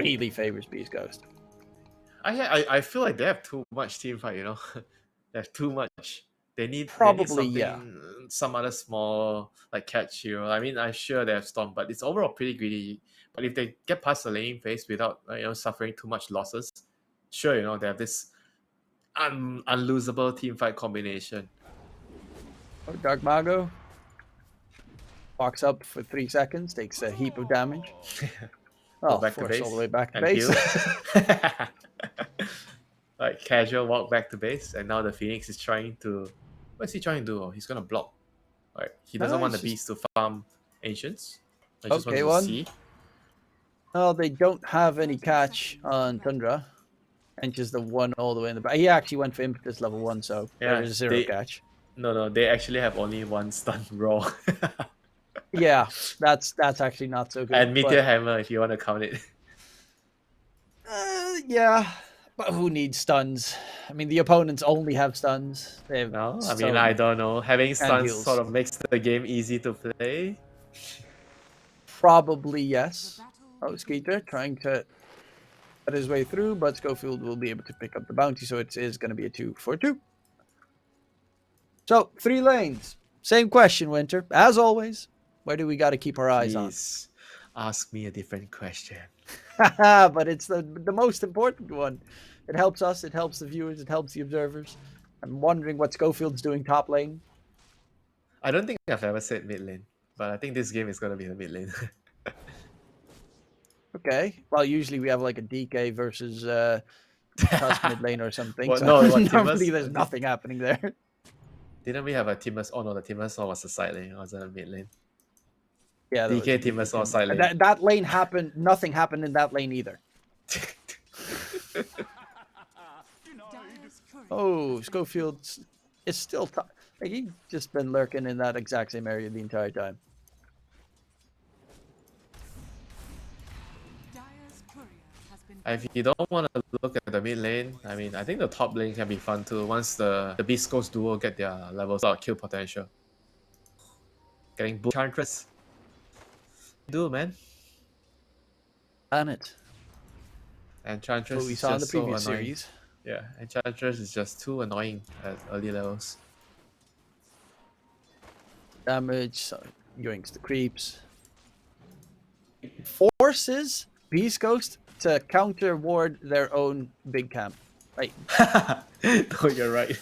really favors Beast Coast. I feel like they have too much team fight, you know. They have too much. They need Probably, something, yeah. some other small like catch hero. I mean, I'm sure they have Storm, but it's overall pretty greedy. But if they get past the laning phase without suffering too much losses, sure, they have this unlosable team fight combination. Oh, Dark Mago walks up for 3 seconds, takes a heap of damage. Go back to base all the way back to and base. Like casual walk back to base, and now the Phoenix is trying to. What is he trying to do? Oh, he's gonna block. Right, he doesn't want the beast to farm ancients. I just Okay, want to see. Oh, they don't have any catch on Tundra. And just the one all the way in the back. He actually went for impetus level 1, so there is 0 catch. No, they actually have only 1 stun raw. Yeah, that's actually not so good. And Meteor Hammer if you want to count it. Yeah, but who needs stuns? I mean, the opponents only have stuns. I don't know. Having stuns sort of makes the game easy to play. Probably yes. Oh, Skeeter trying to get his way through, but Schofield will be able to pick up the bounty, so it is going to be a 2-for-2. So, 3 lanes. Same question, Winter. As always, where do we got to keep our eyes on? Ask me a different question. But it's the most important one. It helps us, it helps the viewers, it helps the observers. I'm wondering what Schofield's doing top lane. I don't think I've ever said mid lane, but I think this game is going to be the mid lane. Okay. Well, usually we have like a DK versus Tusk mid lane or something. Well, so no, normally there's nothing happening there. Didn't we have a Timus? Oh no, the Timus was a side lane. It wasn't a mid lane. Yeah, DK Timus or side lane. That lane happened. Nothing happened in that lane either. Oh, Schofield is still like he's just been lurking in that exact same area the entire time. If you don't want to look at the mid lane, I mean, I think the top lane can be fun too. Once the Beast Coast duo get their levels out, kill potential. Getting bull Enchantress. Do man. On it. Enchantress we saw in the previous series. Yeah, Enchantress is just too annoying at early levels. Damage, yoinks the creeps. Forces Beast Coast to counter ward their own big camp. Right. No, you're right.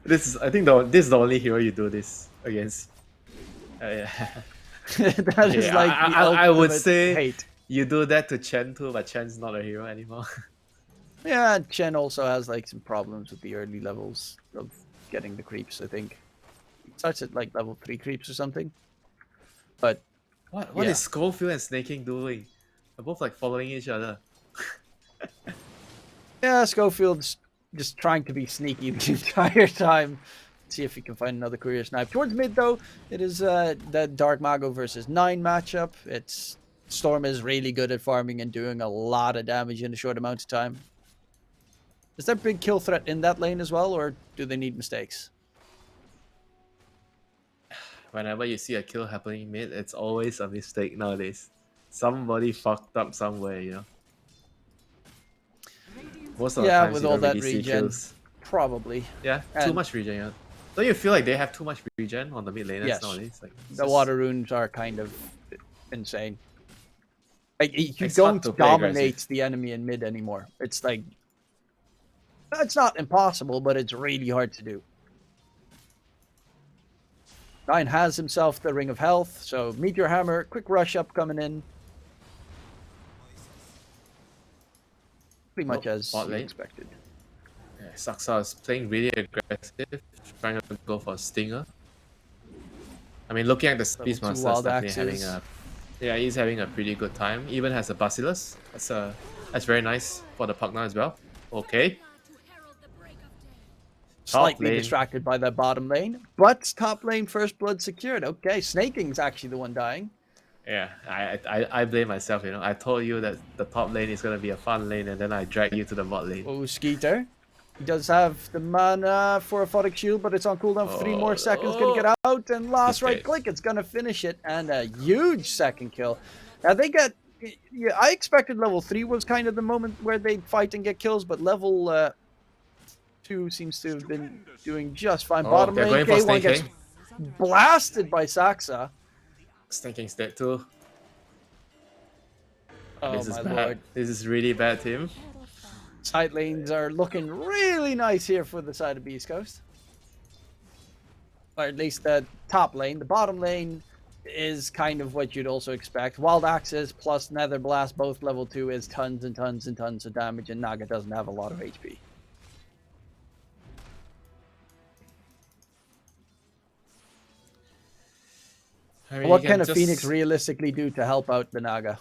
This is the only hero you do this against. Yeah. That is like I would say hate. You do that to Chen too, but Chen's not a hero anymore. Yeah, Chen also has like some problems with the early levels of getting the creeps, I think. He starts at like level 3 creeps or something. But what is Schofield and Snake King doing? They're both like following each other. Yeah, Schofield's just trying to be sneaky the entire time. See if he can find another courier snipe. Towards mid though, it is the Dark Mago versus 9 matchup. Storm is really good at farming and doing a lot of damage in a short amount of time. Is there big kill threat in that lane as well, or do they need mistakes? Whenever you see a kill happening mid, it's always a mistake nowadays. Somebody fucked up somewhere, you know. Most of the times with you all don't that really regen, see kills. probably. Yeah, too much regen. Yeah. Don't you feel like they have too much regen on the mid laners nowadays? Like, the water runes are kind of insane. Like, you it's don't dominate the enemy in mid anymore. It's like, it's not impossible, but it's really hard to do. 9 has himself the Ring of Health, so Meteor Hammer, quick rush up coming in. Pretty much as you expected. Yeah, Saksa is playing really aggressive, trying to go for a stinger. I mean, looking at the Beastmaster, is definitely he's having a pretty good time. Even has a Basilisk. That's very nice for the Pugna as well. Okay. Slightly distracted by that bottom lane, but top lane first blood secured. Okay, Snaking's actually the one dying. Yeah, I blame myself, you know. I told you that the top lane is going to be a fun lane, and then I drag you to the bot lane. Oh, Skeeter. He does have the mana for a Photic Shield, but it's on cooldown for 3 more seconds. Gonna get out, and last right click, it's gonna finish it, and a huge second kill. Now they get Yeah, I expected level 3 was kind of the moment where they'd fight and get kills, but level 2 seems to have been doing just fine. Oh, Bottom they're lane, going for K1 gets snaking. blasted by Saxa. Snaking's dead too. Oh This is my bad. lord. This is really bad, team. Side lanes are looking really nice here for the side of Beast Coast. Or at least the top lane. The bottom lane is kind of what you'd also expect. Wild Axes plus Nether Blast, both level 2, is tons and tons and tons of damage, and Naga doesn't have a lot of HP. I mean, What can a Phoenix realistically do to help out the Naga?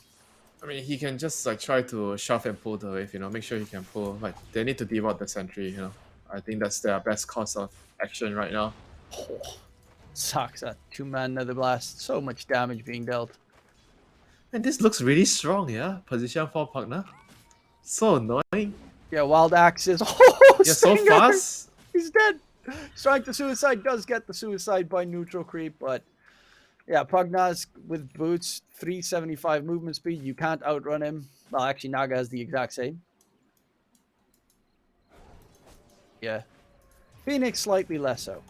I mean, he can just like try to shove and pull the wave, make sure he can pull. Like, they need to devote the sentry, I think that's their best course of action right now. Oh, sucks. That 2-man Nether Blast. So much damage being dealt. And this looks really strong, yeah? Position 4 partner. So annoying. Yeah, Wild Axes. Oh, yeah, so fast. He's dead. Strike the suicide does get the suicide by neutral creep, but yeah, Pugnas with boots, 375 movement speed. You can't outrun him. Well, actually, Naga has the exact same. Yeah. Phoenix slightly less so.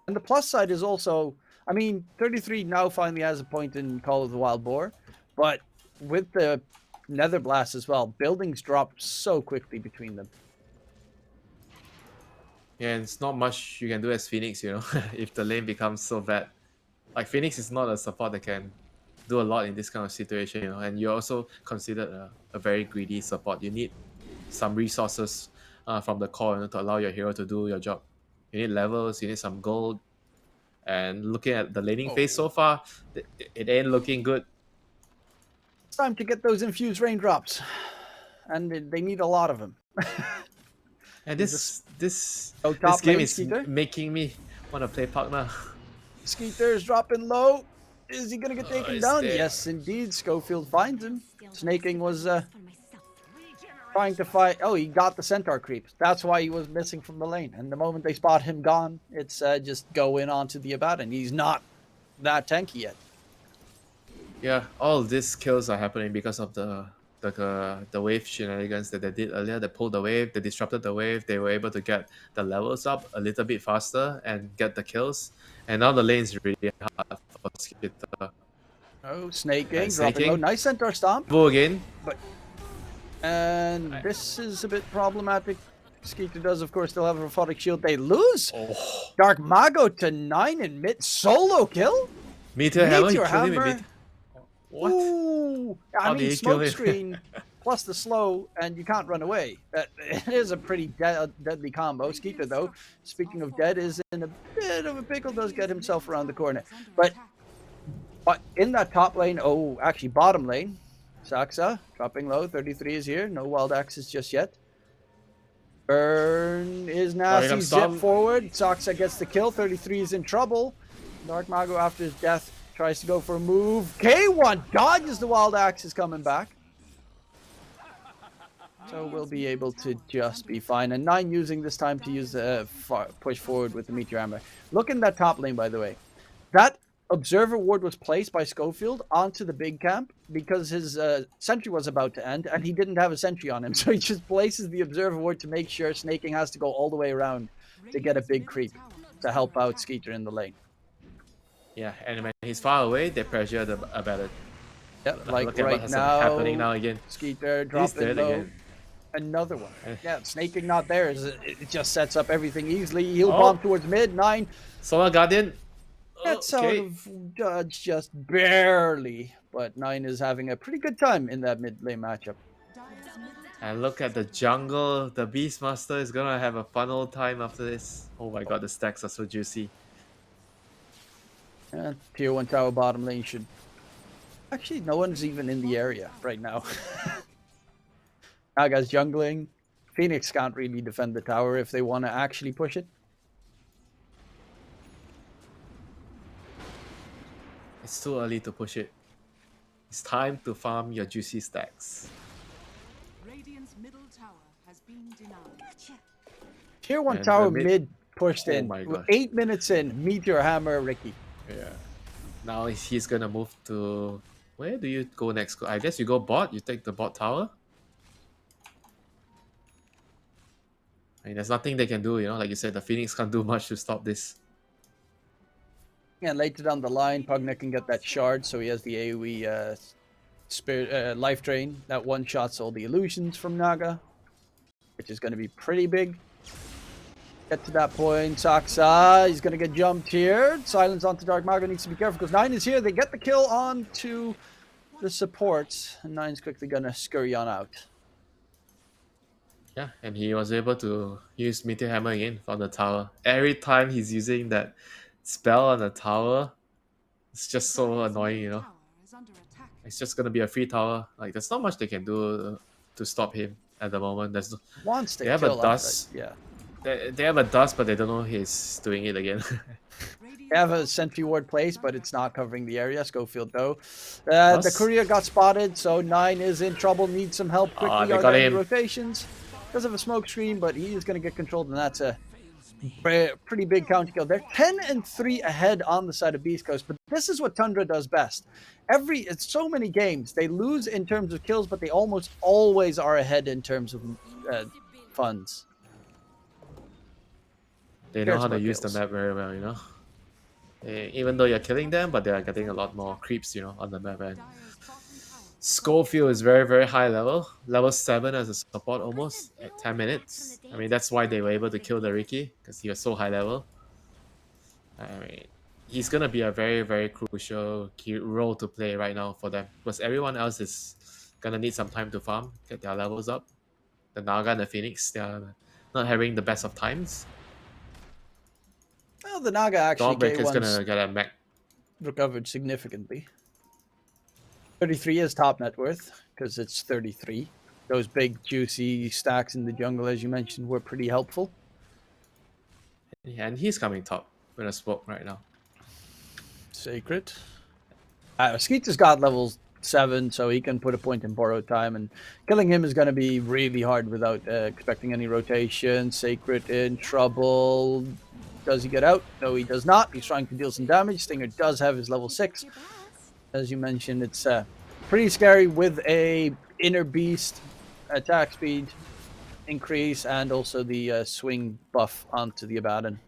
And the plus side is also, I mean, 33 now finally has a point in Call of the Wild Boar, but with the Nether Blast as well, buildings drop so quickly between them. Yeah, and it's not much you can do as Phoenix, if the lane becomes so bad. Like, Phoenix is not a support that can do a lot in this kind of situation, and you're also considered a very greedy support. You need some resources from the core to allow your hero to do your job. You need levels, you need some gold. And looking at the laning phase so far, it ain't looking good. It's time to get those infused raindrops. And they need a lot of them. And this game is making me want to play partner. Skeeter is dropping low. Is he going to get taken down? Yes, indeed. Schofield finds him. Snaking was trying to fight. Oh, he got the centaur creep. That's why he was missing from the lane. And the moment they spot him gone, it's just go in onto the Abaddon. He's not that tanky yet. Yeah, all these kills are happening because of the wave shenanigans that they did earlier. They pulled the wave, they disrupted the wave, they were able to get the levels up a little bit faster and get the kills. And now the lane's really hard for Skitter. Oh, snaking, dropping low. Nice centaur stomp. Go again. And this is a bit problematic. Skeeter does, of course, still have a Robotic Shield. They lose. Oh. Dark Mago to 9 in mid. Solo kill? Meteor Hammer? What? Ooh, I mean, smoke screen plus the slow, and you can't run away. It is a pretty deadly combo. Skeeter, though, speaking of dead, is in a bit of a pickle. Does get himself around the corner. But in that top lane, actually bottom lane, Saxa dropping low. 33 is here. No Wild Axes just yet. Burn is nasty. Zip forward. Saxa gets the kill. 33 is in trouble. Dark Mago, after his death, tries to go for a move. K1 dodges the Wild Axes coming back. So we'll be able to just be fine. And 9 using this time to use the push forward with the Meteor Hammer. Look in that top lane, by the way. That Observer Ward was placed by Schofield onto the big camp because his sentry was about to end and he didn't have a sentry on him. So he just places the Observer Ward to make sure Snaking has to go all the way around to get a big creep to help out Skeeter in the lane. Yeah, and when he's far away, they pressure the Abaddon. Yep, like right now, happening now again. Skeeter dropping low. Again. Another one. Yeah, Snaking not there. It just sets up everything easily. He'll bomb towards mid. 9. Solar Guardian. That's out of dodge just barely. But 9 is having a pretty good time in that mid lane matchup. And look at the jungle. The Beastmaster is gonna have a fun old time after this. Oh my god, the stacks are so juicy. Tier 1 tower bottom lane should... Actually, no one's even in the area right now. Naga's jungling. Phoenix can't really defend the tower if they want to actually push it. It's too early to push it. It's time to farm your juicy stacks. Radiant's middle tower has been denied. Tier 1 tower mid pushed in. My gosh. 8 minutes in, Meteor Hammer, Ricky. Yeah. Now he's gonna move to... Where do you go next? I guess you go bot, you take the bot tower. I mean, there's nothing they can do, you know, like you said, the Phoenix can't do much to stop this. And later down the line, Pugna can get that shard, so he has the AoE spirit, life drain that one-shots all the illusions from Naga, which is going to be pretty big. Get to that point, Saksa, he's going to get jumped here. Silence onto Dark Mago, needs to be careful because 9 is here. They get the kill onto the supports, and 9's quickly going to scurry on out. Yeah, and he was able to use Meteor Hammer again on the tower. Every time he's using that spell on the tower, it's just so annoying, you know. It's just gonna be a free tower. Like, there's not much they can do to stop him at the moment. There's Wants to they have a kill dust. yeah. They have a dust, but they don't know he's doing it again. They have a sentry ward placed, but it's not covering the area. Schofield, though. The courier got spotted, so 9 is in trouble. Needs some help quickly. They Are got there any him. rotations? Does have a smoke screen, but he is going to get controlled, and that's a pretty big counter kill. They're 10-3 ahead on the side of Beast Coast, but this is what Tundra does best. It's so many games. They lose in terms of kills, but they almost always are ahead in terms of funds. They know how to use the map very well, you know. Even though you're killing them, but they are getting a lot more creeps, you know, on the map. And Schofield is very, very high level. Level 7 as a support almost at 10 minutes. I mean, that's why they were able to kill the Ricky, because he was so high level. I mean, he's going to be a very, very crucial key role to play right now for them, because everyone else is going to need some time to farm, get their levels up. The Naga and the Phoenix, they're not having the best of times. Well, the Naga actually Dawnbreaker's going to get a mech. Recovered significantly. 33 is top net worth because it's 33. Those big juicy stacks in the jungle, as you mentioned, were pretty helpful. Yeah, and he's coming top with a smoke right now. Sacred. Skeeter's got level 7, so he can put a point in borrowed time, and killing him is going to be really hard without expecting any rotation. Sacred in trouble. Does he get out? No, he does not. He's trying to deal some damage. Stinger does have his level 6. As you mentioned, it's pretty scary with a inner beast attack speed increase and also the swing buff onto the Abaddon.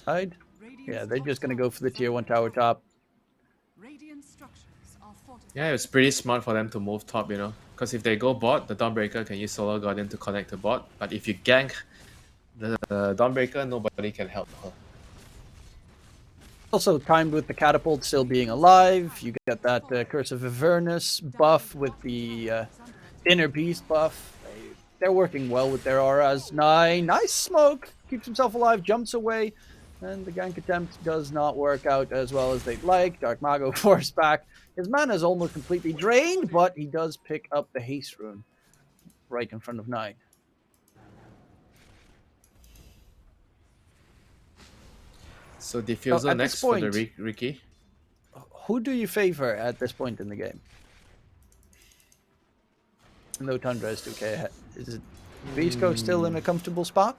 Side? Yeah, they're just going to go for the tier 1 tower top. Yeah, it's pretty smart for them to move top, you know. Because if they go bot, the Dawnbreaker can use Solar Guardian to connect to bot. But if you gank the Dawnbreaker, nobody can help her. Also timed with the catapult still being alive. You get that Curse of Avernus buff with the inner beast buff. They're working well with their auras. Nice smoke. Keeps himself alive, jumps away. And the gank attempt does not work out as well as they'd like. Dark Mago forced back. His mana is almost completely drained, but he does pick up the haste rune right in front of 9. So diffusal next for the Ricky. Who do you favor at this point in the game? No Tundra is 2k ahead. Is it Beastco still in a comfortable spot?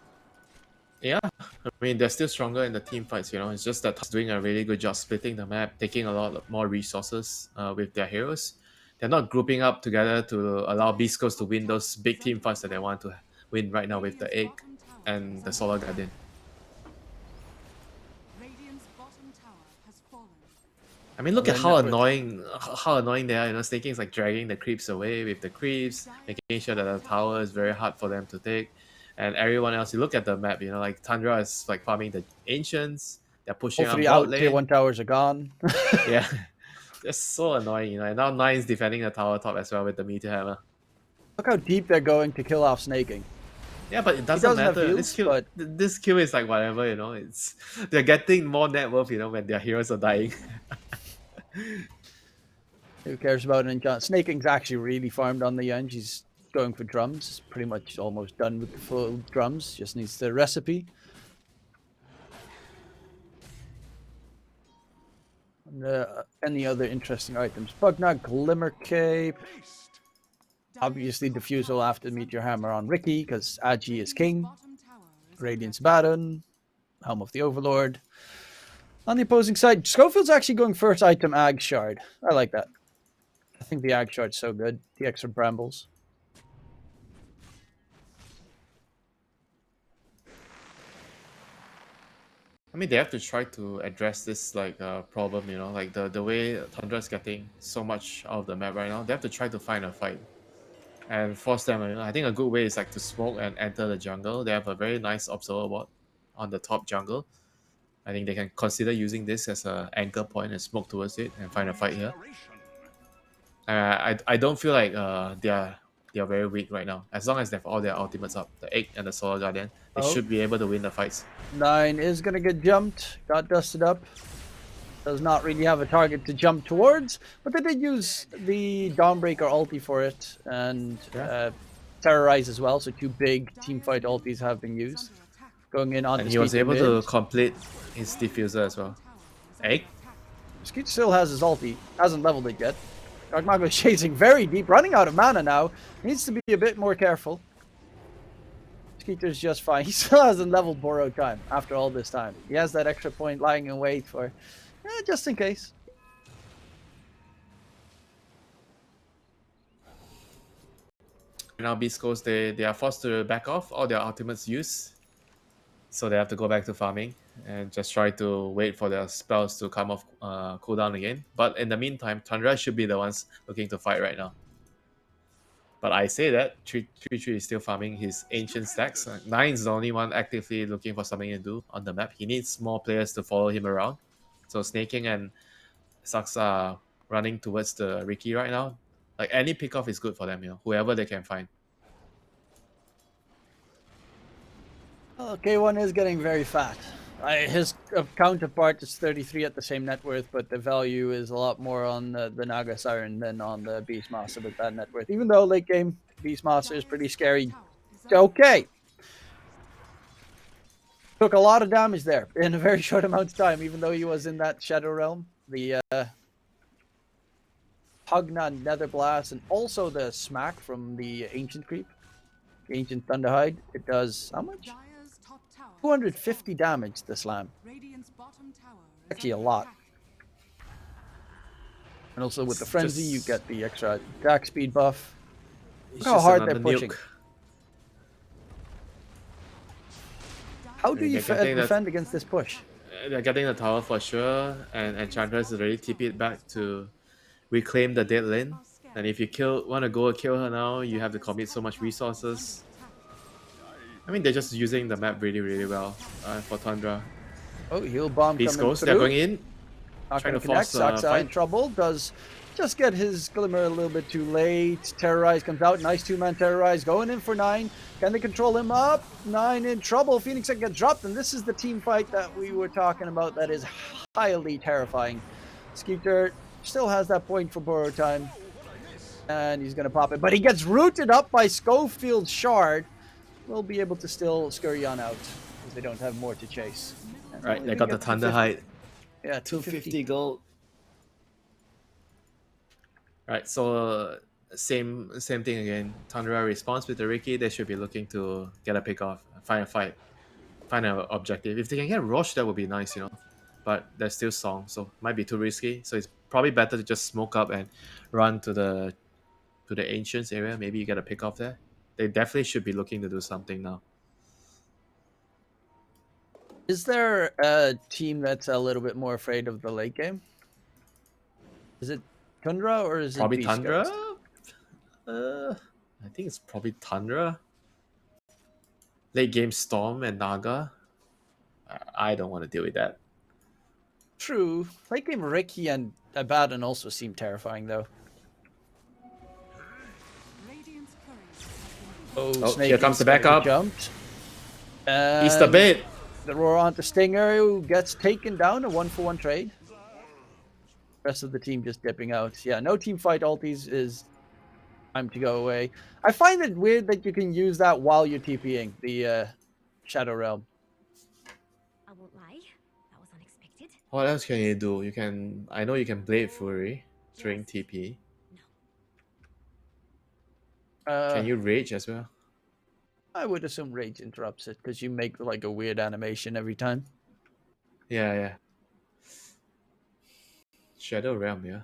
Yeah, I mean, they're still stronger in the team fights, you know. It's just that Tusk's doing a really good job splitting the map, taking a lot more resources with their heroes. They're not grouping up together to allow Beast Coast to win those big team fights that they want to win right now with the Egg and the Solar Guardian. I mean, look at how annoying they are, you know. Snaking's like dragging the creeps away with the creeps, making sure that the tower is very hard for them to take. And everyone else, you look at the map, you know, like Tundra is like farming the Ancients. They're pushing Hopefully on bot out lane. tier 1 towers are gone. Yeah, just so annoying, you know. And now 9's defending the tower top as well with the Meteor Hammer. Look how deep they're going to kill off Snaking. Yeah, but it doesn't matter. Heals, this kill is like whatever, you know. They're getting more net worth, you know, when their heroes are dying. Who cares about an enchant? Snaking's actually really farmed on the end. She's going for drums. Pretty much almost done with the full drums. Just needs the recipe. And, any other interesting items? Bugnut, Glimmer Cape. Obviously, Diffusal after Meteor Hammer on Ricky, because Agi is king. Radiance Baton. Helm of the Overlord. On the opposing side, Schofield's actually going first item Ag Shard. I like that. I think the Ag Shard's so good. The extra brambles. I mean, they have to try to address this problem, like the way Tundra's getting so much out of the map right now. They have to try to find a fight and force them. I think a good way is like to smoke and enter the jungle. They have a very nice observer ward on the top jungle. I think they can consider using this as an anchor point and smoke towards it and find a fight here. I don't feel like they are very weak right now. As long as they have all their ultimates up, the Egg and the Solar Guardian, they should be able to win the fights. 9 is going to get jumped. Got dusted up. Does not really have a target to jump towards, but they did use the Dawnbreaker ulti for it and Terrorize as well. So 2 big teamfight ultis have been used. Going in on and he was able to complete his diffuser as well. Egg? Skeet still has his ulti. Hasn't leveled it yet. Dark Mago is chasing very deep, running out of mana now. Needs to be a bit more careful. Skeeter's just fine. He still hasn't leveled Borrowed Time after all this time. He has that extra point lying in wait for just in case. Now Beast Coast, they are forced to back off all their ultimates use. So they have to go back to farming and just try to wait for their spells to come off cooldown again. But in the meantime, Tundra should be the ones looking to fight right now. But I say that 3-3 is still farming his ancient stacks. 9 is the only one actively looking for something to do on the map. He needs more players to follow him around. So Snaking and Sux are running towards the Riki right now. Like any pickoff is good for them, whoever they can find. Well, K1 is getting very fat. His counterpart is 33 at the same net worth, but the value is a lot more on the Naga Siren than on the Beastmaster with that net worth. Even though late game Beastmaster is pretty scary. Okay. Took a lot of damage there in a very short amount of time, even though he was in that Shadow Realm. The Pugna Nether Blast and also the Smack from the Ancient Creep. The Ancient Thunderhide. It does how much? 250 damage, the slam. Actually a lot. And also with the frenzy, you get the extra attack speed buff. Look how hard they're pushing. How do you defend against this push? They're getting the tower for sure, and Enchantress is already TP it back to reclaim the dead lane. And if you want to go kill her now, you have to commit so much resources. I mean, they're just using the map really, really well for Tundra. Oh, heal bomb Beast coming Coast, through. they're going in. Not trying going to to connect. force Saksa in trouble. Does just get his Glimmer a little bit too late. Terrorize comes out. Nice 2-man Terrorize. Going in for 9. Can they control him up? 9 in trouble. Phoenix gets dropped. And this is the team fight that we were talking about that is highly terrifying. Skeeter still has that point for Borrow Time. And he's going to pop it. But he gets rooted up by Schofield's Shard. We'll be able to still scurry on out because they don't have more to chase. And right, they got the Thunderhide. Yeah, 250 gold. Right, so same thing again. Tundra responds with the Riki. They should be looking to get a pick off, find a fight, find an objective. If they can get Roche, that would be nice, But there's still Song, so might be too risky. So it's probably better to just smoke up and run to the Ancients area. Maybe you get a pick off there. They definitely should be looking to do something now. Is there a team that's a little bit more afraid of the late game? Is it Tundra or is it probably Beast Tundra? Ghost? I think it's probably Tundra. Late game Storm and Naga. I don't want to deal with that. True. Late game Riki and Abaddon also seem terrifying though. Oh, here comes the backup. Jumped. He's the bait. The roar onto Stinger, who gets taken down. A 1-for-1 trade. Rest of the team just dipping out. Yeah, no team fight ultis is time to go away. I find it weird that you can use that while you're TPing the Shadow Realm. I won't lie, that was unexpected. What else can you do? I know you can Blade Fury during TP. Can you Rage as well? I would assume Rage interrupts it because you make like a weird animation every time. Yeah, yeah. Shadow Realm, yeah.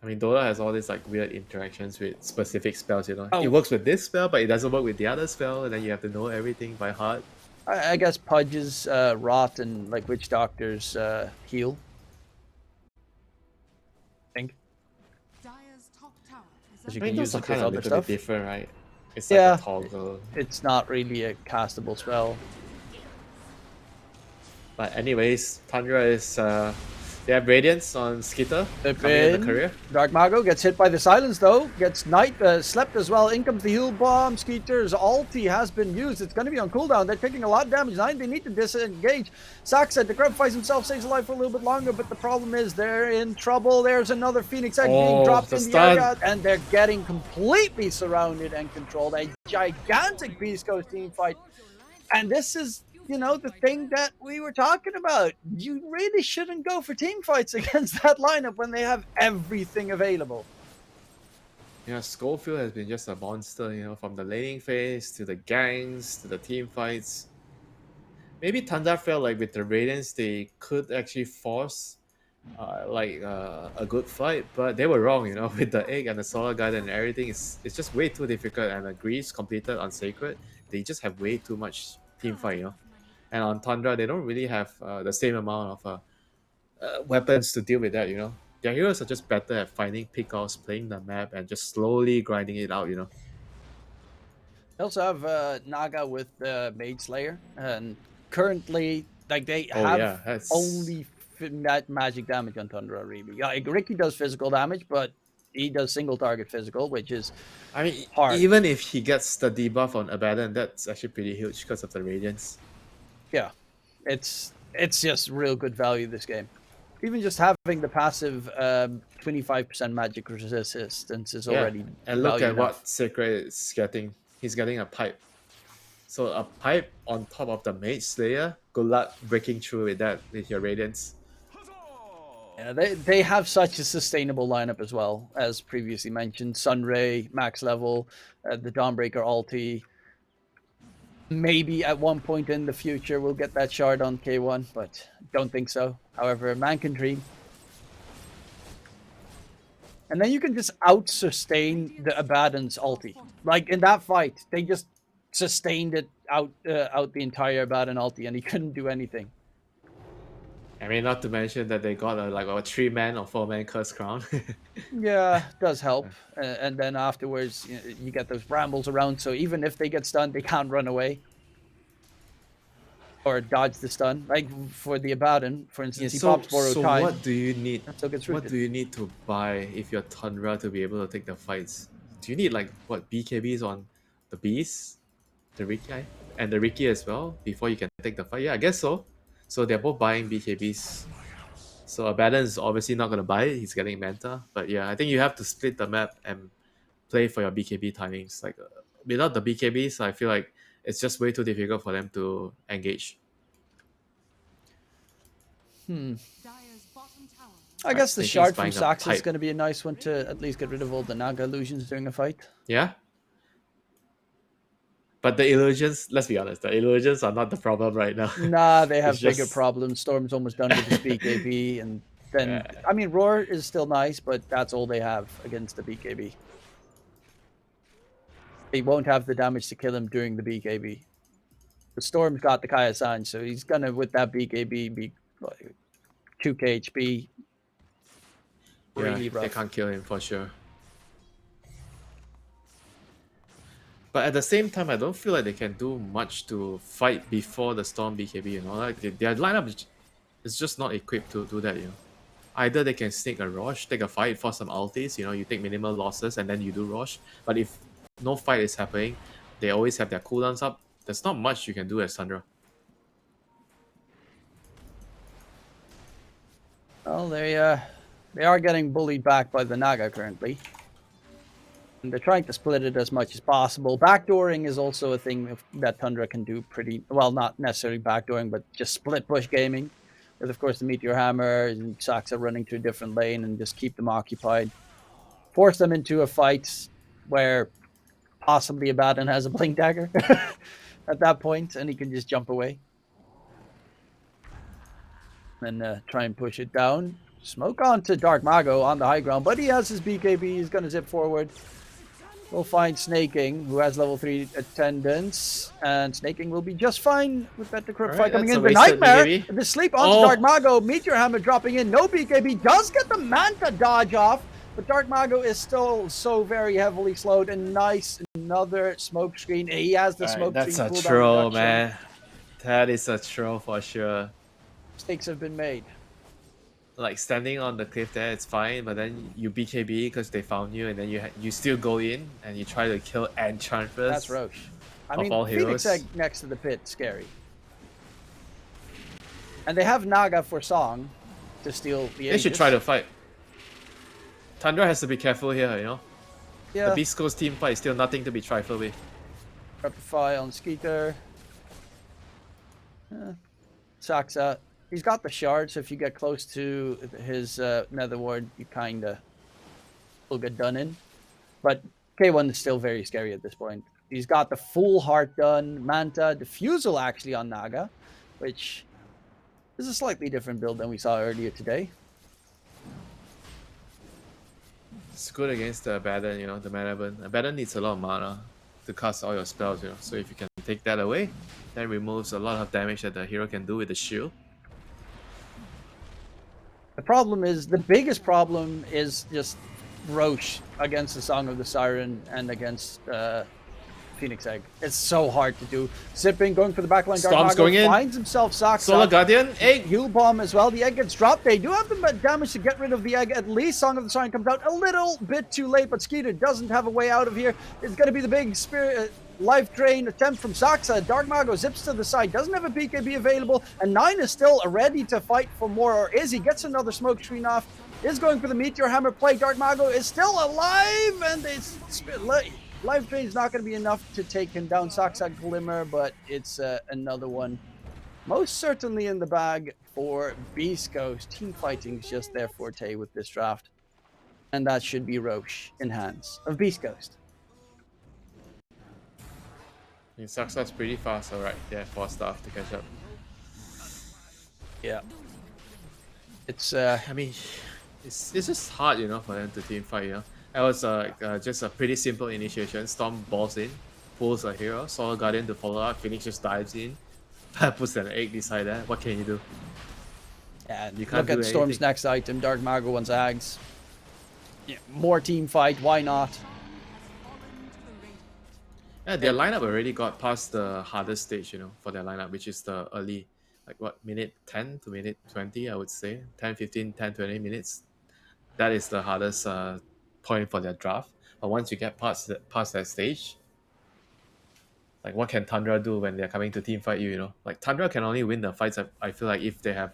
I mean, Dota has all these like weird interactions with specific spells, you know. Oh. It works with this spell, but it doesn't work with the other spell, and then you have to know everything by heart. I guess Pudge's Rot and like Witch Doctor's heal. I think. Dire's top tower is As I you mean, can use those are it with kind of a other little stuff. bit different, right? It's Yeah. like a toggle. It's not really a castable spell. But anyways, Tundra is they have Radiance on Skitter coming in the career. Dark Mago gets hit by the silence though, gets slept as well. In comes the heal bomb. Skeeter's ulti has been used. It's going to be on cooldown. They're taking a lot of damage. Nine, they need to disengage. Saxa sacrifices himself, stays alive for a little bit longer, but the problem is they're in trouble. There's another Phoenix Egg being dropped in the area, and they're getting completely surrounded and controlled. A gigantic Beast Coast team fight. And this is, you know, the thing that we were talking about. You really shouldn't go for team fights against that lineup when they have everything available. Yeah, Schofield has been just a monster, you know, from the laning phase to the gangs to the team fights. Maybe Tundra felt like with the Radiance they could actually force a good fight, but they were wrong, you know, with the egg and the solar guide and everything. It's just way too difficult. And the Grease completed on Sacred, they just have way too much team fight, you know. And on Tundra, they don't really have the same amount of weapons to deal with that, you know. Their heroes are just better at finding pickouts, playing the map, and just slowly grinding it out, you know. They also have Naga with Mage Slayer, and currently, like, they have only magic damage on Tundra, really. Yeah, like, Ricky does physical damage, but he does single target physical, which is hard. Even if he gets the debuff on Abaddon, that's actually pretty huge because of the Radiance. Yeah, it's just real good value this game. Even just having the passive 25% magic resistance is already and look at enough. what Sacred is getting. He's getting a pipe. So a pipe on top of the Mage Slayer. Good luck breaking through with that with your Radiance. Yeah, they have such a sustainable lineup as well, as previously mentioned. Sunray, max level, the Dawnbreaker ulti. Maybe at one point in the future we'll get that shard on K1, but don't think so. However, man can dream. And then you can just out-sustain the Abaddon's ulti. Like in that fight, they just sustained it out the entire Abaddon ulti, and he couldn't do anything. I mean, not to mention that they got a 3-man or 4-man curse crown. Yeah, does help. And then afterwards, you get those brambles around, so even if they get stunned, they can't run away or dodge the stun. Like for the Abaddon, for instance, he pops borrowed time. So what do you need? So what do you need to buy if you're Tundra to be able to take the fights? Do you need BKBs on the Beast, the Ricky, and the Ricky as well before you can take the fight? Yeah, I guess so. So they're both buying BKBs. So Abaddon is obviously not going to buy it. He's getting Manta. But yeah, I think you have to split the map and play for your BKB timings. Like without the BKBs, I feel like it's just way too difficult for them to engage. I guess the shard from Saxa is going to be a nice one to at least get rid of all the Naga illusions during a fight. Yeah. But the illusions, let's be honest, the illusions are not the problem right now. Nah, they have bigger problems. Storm's almost done with his BKB, and then I mean Roar is still nice, but that's all they have against the BKB. They won't have the damage to kill him during the BKB. The Storm's got the Kaya-san, so he's gonna with that BKB be like 2k HP. Really rough. They can't kill him for sure. But at the same time, I don't feel like they can do much to fight before the Storm BKB, you know? Like their lineup is just not equipped to do that, you know? Either they can sneak a Rosh, take a fight for some ultis, you know, you take minimal losses and then you do Rosh. But if no fight is happening, they always have their cooldowns up. There's not much you can do as Tundra. Well, they are getting bullied back by the Naga currently. And they're trying to split it as much as possible. Backdooring is also a thing that Tundra can do pretty well, not necessarily backdooring, but just split push gaming. With, of course, the Meteor Hammer and Saxa running to a different lane and just keep them occupied. Force them into a fight. where possibly Abaddon has a blink dagger at that point, and he can just jump away. And try and push it down. Smoke onto Dark Mago on the high ground, but he has his BKB. He's going to zip forward. We'll find Snaking, who has level 3 attendance, and Snaking will be just fine with that Decrypt fight coming in. The Nightmare, the sleep onto Dark Mago, Meteor Hammer dropping in, no BKB, does get the Manta dodge off, but Dark Mago is still so very heavily slowed, and nice, another smoke screen. He has the smoke screen. That's a troll, man. That is a troll for sure. Mistakes have been made. Like standing on the cliff there, it's fine, but then you BKB because they found you, and then you still go in and you try to kill Enchantress. That's Roche. I mean, all Phoenix Egg next to the pit, scary. And they have Naga for Song to steal the Aegis. They should try to fight. Tundra has to be careful here, you know? Yeah. The Beast Coast team fight is still nothing to be trifled with. Repify on Skeeter. Saxa. He's got the shard, so if you get close to his nether ward, you kind of will get done in. But K1 is still very scary at this point. He's got the full heart done, Manta, Diffusal actually on Naga, which is a slightly different build than we saw earlier today. It's good against the Abaddon, you know, the mana burn. Abaddon needs a lot of mana to cast all your spells, you know. So if you can take that away, that removes a lot of damage that the hero can do with the shield. The problem is, the biggest problem is just Roche against the Song of the Siren and against Phoenix Egg. It's so hard to do. Zipping, going for the backline. Storm's going in. Finds himself Saxa. Solar Guardian, egg. Heal bomb as well. The egg gets dropped. They do have the damage to get rid of the egg. At least Song of the Siren comes out a little bit too late, but Skeeter doesn't have a way out of here. It's going to be the big spirit life drain attempt from Saxa. Dark Mago zips to the side, doesn't have a BKB available, and 9 is still ready to fight for more. Or is he? Gets another smoke screen off. Is going for the Meteor Hammer play. Dark Mago is still alive, and it's life drain is not going to be enough to take him down. Saxa Glimmer, but it's another one most certainly in the bag for Beast Coast. Team fighting is just their forte with this draft, and that should be Roche in hands of Beast Coast. Saxa's pretty fast, alright. Yeah, 4 staff to catch up. Yeah. It's I mean, it's just hard, you know, for them to team fight, you know. That was just a pretty simple initiation. Storm balls in, pulls a hero, Solar Guardian to follow up, Phoenix just dives in, puts an egg beside that. What can you do? Yeah, you can't look at Storm's next item. Dark Mago wants Ags. Yeah, more team fight, why not? Yeah, their lineup already got past the hardest stage, you know, for their lineup, which is the early, like what, minute 10 to minute 20, I would say. 10, 15, 10, 20 minutes. That is the hardest point for their draft. But once you get past that stage, like what can Tundra do when they're coming to team fight you, you know? Like Tundra can only win the fights, I feel like, if they have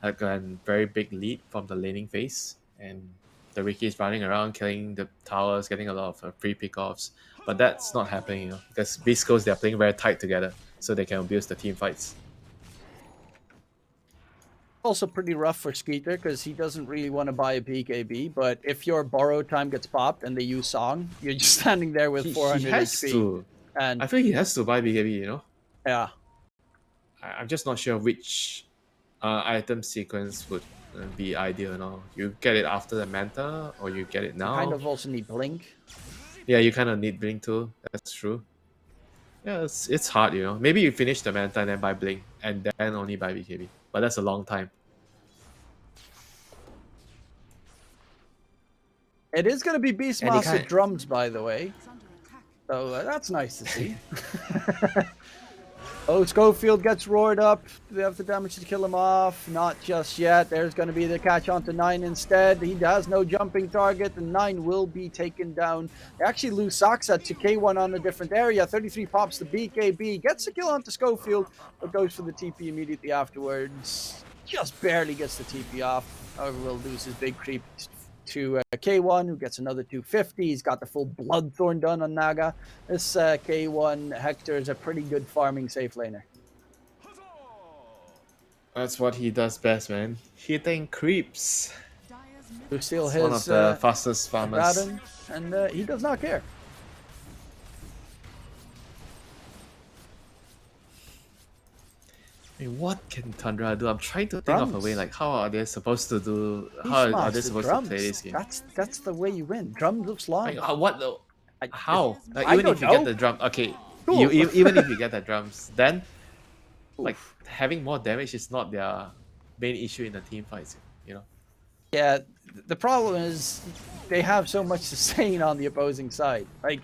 like a very big lead from the laning phase. And the Ricky's running around, killing the towers, getting a lot of free pickoffs. But that's not happening, you know, because Beast Coast, they're playing very tight together, so they can abuse the team fights. Also pretty rough for Skeeter, because he doesn't really want to buy a BKB, but if your borrow time gets popped and they use Song, you're just standing there with 400 he has HP. To. And I feel he has to buy BKB, you know? Yeah. I'm just not sure which item sequence would be ideal, you know? You get it after the Manta, or you get it now? You kind of also need Blink. Yeah, you kind of need Blink too. That's true. Yeah, it's hard, you know. Maybe you finish the Manta and then buy Blink, and then only buy BKB. But that's a long time. It is going to be Beastmaster drums, by the way. So that's nice to see. Oh, Schofield gets roared up. They have the damage to kill him off. Not just yet. There's going to be the catch onto 9 instead. He has no jumping target, and 9 will be taken down. They actually lose Saxa to K1 on a different area. 33 pops the BKB. Gets a kill onto Schofield, but goes for the TP immediately afterwards. Just barely gets the TP off. However, will lose his big creep to K1, who gets another 250. He's got the full Bloodthorn done on Naga. This K1 Hector is a pretty good farming safe laner. That's what he does best, man. Hitting creeps. Who steal It's his one of the fastest farmers. and he does not care. Hey, what can Tundra do? I'm trying to think of a way, like how are they supposed to do? He How are smashed they the supposed drums. to play this game? That's the way you win. Drums of Slum. Like, what though? How? Like, I even don't if you get know. the drum, okay. Cool. Even if you get the drums, then like Oof. having more damage is not their main issue in the team fights. You know. Yeah, the problem is they have so much sustain on the opposing side. Like,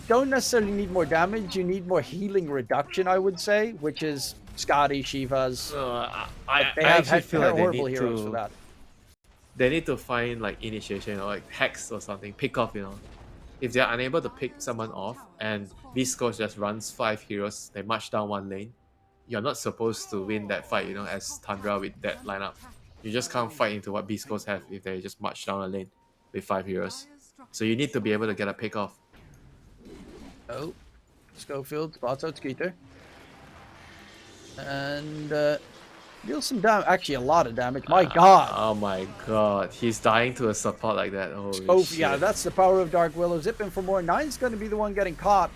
don't necessarily need more damage. You need more healing reduction, I would say, which is Scotty, Shiva's. I They have actually feel like they horrible need heroes to. for that. They need to find like initiation or like hex or something, pick off, you know. If they're unable to pick someone off and beastcoast just runs 5 heroes, they march down one lane, you're not supposed to win that fight, you know, as Tundra with that lineup. You just can't fight into what beastcoast have if they just march down a lane with 5 heroes. So you need to be able to get a pick off. Oh, Schofield spots out Skeeter. And deals some damage. Actually, a lot of damage. My god. Oh my god. He's dying to a support like that. Holy Oh, shit. yeah, that's the power of Dark Willow. Zipping for more. Nine's going to be the one getting caught.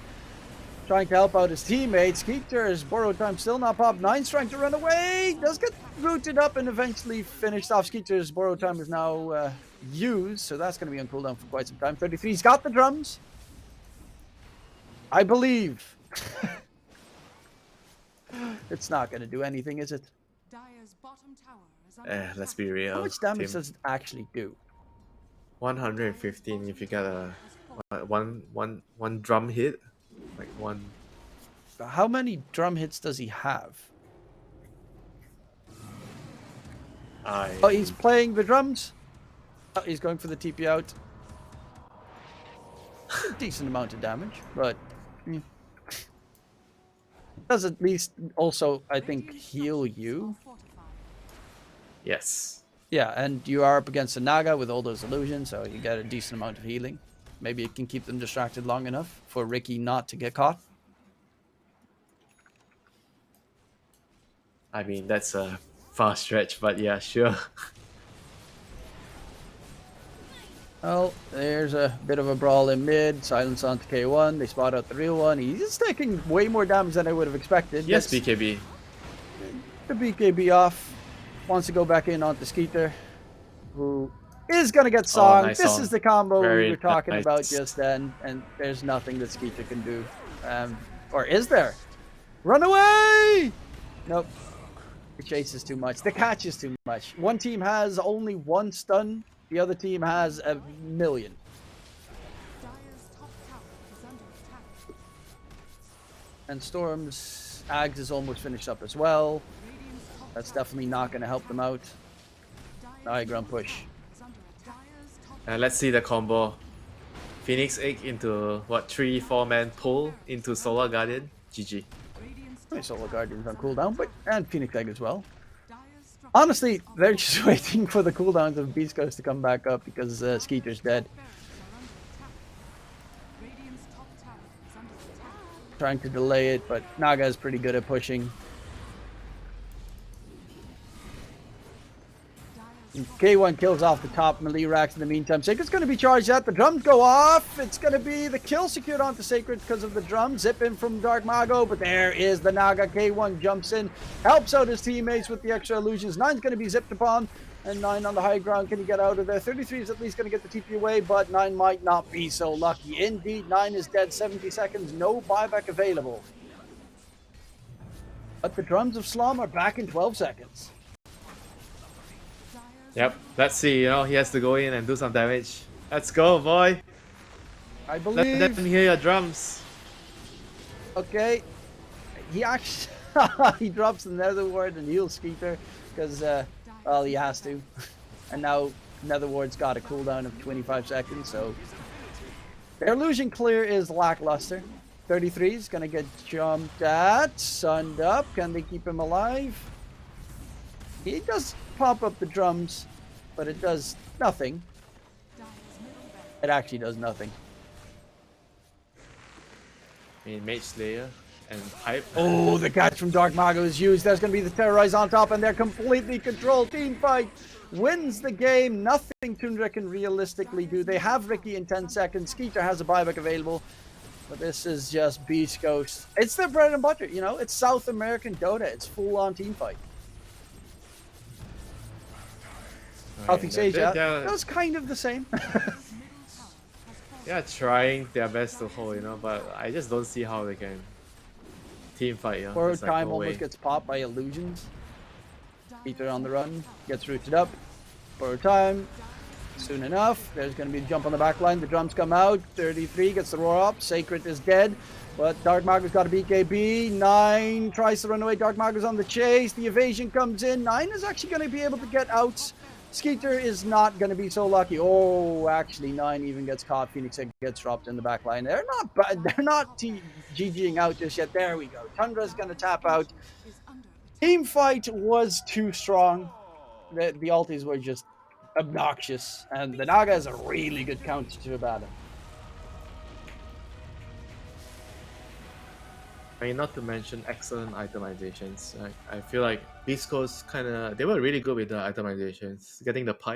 Trying to help out his teammates. Skeeter's borrow time still not popped. Nine's trying to run away. Does get rooted up and eventually finished off. Skeeter's borrow time is now used. So that's going to be on cooldown for quite some time. 33's got the drums. I believe. It's not going to do anything, is it? Dire's bottom tower is under Let's be real. How much damage Tim. does it actually do? 115 if you get a one drum hit. Like one. How many drum hits does he have? Oh, he's playing the drums. Oh, he's going for the TP out. Decent amount of damage, but does at least also, I think, heal you. Yes. Yeah, and you are up against a Naga with all those illusions, so you get a decent amount of healing. Maybe it can keep them distracted long enough for Ricky not to get caught. I mean, that's a far stretch, but yeah, sure. Well, there's a bit of a brawl in mid. Silence onto K1. They spot out the real one. He's taking way more damage than I would have expected. Yes, Gets BKB. the BKB off. Wants to go back in onto Skeeter, who is going to get song. Nice This song. is the combo Very we were talking nice. about just then, and there's nothing that Skeeter can do. Or is there? Run away! Nope. The chase is too much. The catch is too much. One team has only one stun. The other team has a million. Dire's top tower is under attack. And Storm's Ags is almost finished up as well. Radiant's top That's tower definitely not going to help them out. High ground push. is under attack. Dire's top And let's see the combo. Phoenix Egg into what 3-4 man pull into Solar Guardian. GG. Radiant's Nice Solar Guardian's on cooldown, but and Phoenix Egg as well. Dire's structure Honestly, they're just waiting for the cooldowns of Beast Coast to come back up because Skeeter's dead. Radiant's top tower is under attack. Trying to delay it, but Naga's pretty good at pushing. K1 kills off the top melee racks in the meantime. Sacred's going to be charged at. The drums go off. It's going to be the kill secured onto Sacred because of the drum. Zip in from Dark Mago, but there is the Naga. K1 jumps in, helps out his teammates with the extra illusions. Nine's going to be zipped upon, and Nine on the high ground. Can he get out of there? 33 is at least going to get the TP away, but Nine might not be so lucky. Indeed, Nine is dead. 70 seconds, no buyback available. But the drums of Slum are back in 12 seconds. Yep. Let's see. You know, he has to go in and do some damage. Let's go, boy. I Let believe. them hear your drums. Okay. He actually he drops the Nether Ward and heals Skeeter because well, he has to. And now Nether Ward's got a cooldown of 25 seconds, so their illusion clear is lackluster. 33 is gonna get jumped at, sunned up. Can they keep him alive? He does pop up the drums, but it does nothing. It actually does nothing. I mean, Mage Slayer and Hype. Oh, the catch from Dark Mago is used. There's going to be the Terrorize on top, and they're completely controlled. Team fight wins the game. Nothing Tundra can realistically do. They have Ricky in 10 seconds. Skeeter has a buyback available. But this is just Beast Coast. It's their bread and butter, you know? It's South American Dota. It's full-on team fight. Southeast Asia, that was kind of the same. They are trying their best to hold, you know, but I just don't see how they can team fight, you know? Forward like, time no almost way. gets popped by illusions. Peter on the run, gets rooted up. Forward time, soon enough. There's going to be a jump on the back line. The drums come out. 33 gets the roar up. Sacred is dead. But Dark Mago's got a BKB. 9 tries to run away. Dark Mago's on the chase. The evasion comes in. 9 is actually going to be able to get out. Skeeter is not going to be so lucky. Oh, actually, 9 even gets caught. Phoenix gets dropped in the back line. They're not bad. They're not GGing out just yet. There we go. Tundra's going to tap out. Team fight was too strong. The ultis were just obnoxious. And the Naga is a really good counter to Abaddon. I mean, not to mention excellent itemizations. I feel like Beast Coast they were really good with the itemizations, getting the pipe.